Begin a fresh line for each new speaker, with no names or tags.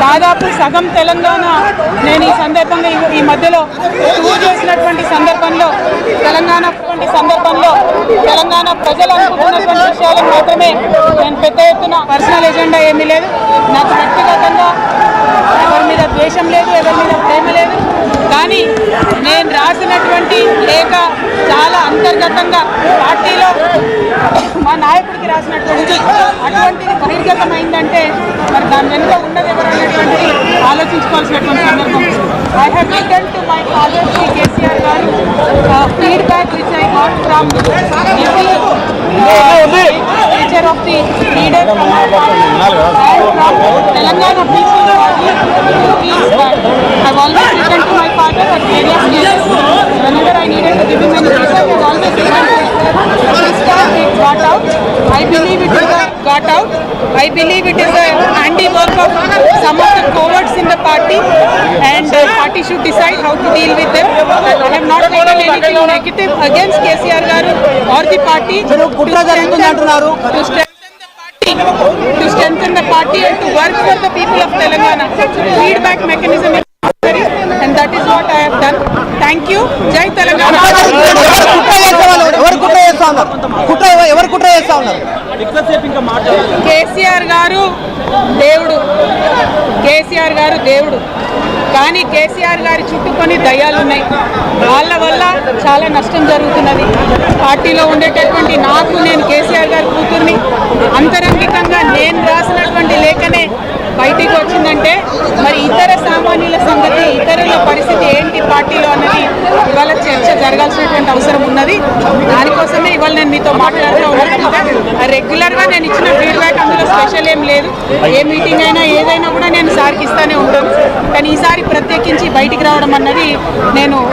దాదాపు సగం తెలంగాణ నేను ఈ సందర్భంగా ఈ మధ్యలో టూర్ చేసినటువంటి సందర్భంలో తెలంగాణ ప్రజలు అనుకుంటున్నటువంటి విషయాలను మాత్రమే నేను పెద్ద ఎత్తున పర్సనల్ ఎజెండా ఏమీ లేదు. నాకు వ్యక్తిగతంగా ఎవరి మీద ద్వేషం లేదు, ఎవరి మీద ప్రేమ లేదు. కానీ నేను రాసినటువంటి లేఖ చాలా అంతర్గతంగా పార్టీలో మా నాయకుడికి రాసినటువంటి అటువంటిది బహిర్గతమైందంటే మరి దాని వెనుక ఉన్నది ఎవరు అనేటువంటిది ఆలోచించుకోవాల్సినటువంటి సందర్భం. I have return to my father Shri KCR గారు feedback which I got from teacher of the leader Telangana Peaceful Party. I've always returned to my father at various stages. Whenever I needed to give him any reason, I've always returned to him. This time it got out. I believe it is a handiwork of some of the cowards in the party, and the party should decide how to deal with them. I have not taken anything negative against KCR garu or the party to strengthen the party and to work for the people of Telangana. Feedback mechanism is necessary, and that is what I have done. Thank you. Jai Telangana. KCR గారు దేవుడు కానీ కేసీఆర్ గారి చుట్టూ కొన్ని దయ్యాలు ఉన్నాయి. వాళ్ళ వల్ల చాలా నష్టం జరుగుతున్నది. పార్టీలో ఉండేటటువంటి నేను కేసీఆర్ గారి కూతుర్ని అంతరంగికంగా నేను రాసినటువంటి లేఖనే బయటికి వచ్చిందంటే మరి ఇతర సామాన్యుల సంగతి, ఇతరుల పరిస్థితి ఏంటి పార్టీలో అన్నది ఇవాళ చర్చ జరగాల్సినటువంటి అవసరం ఉన్నది. దానికోసమే ఇవాళ నేను మీతో మాట్లాడుతూ ఉన్నాను. రెగ్యులర్గా నేను ఇచ్చిన ఫీడ్బ్యాక్ అందులో స్పెషల్ ఏం లేదు. ఏ మీటింగ్ అయినా ఏదైనా కూడా నేను సార్కి ఇస్తూనే ఉంటాను. కానీ ఈసారి ప్రత్యేకించి బయటికి రావడం అన్నది నేను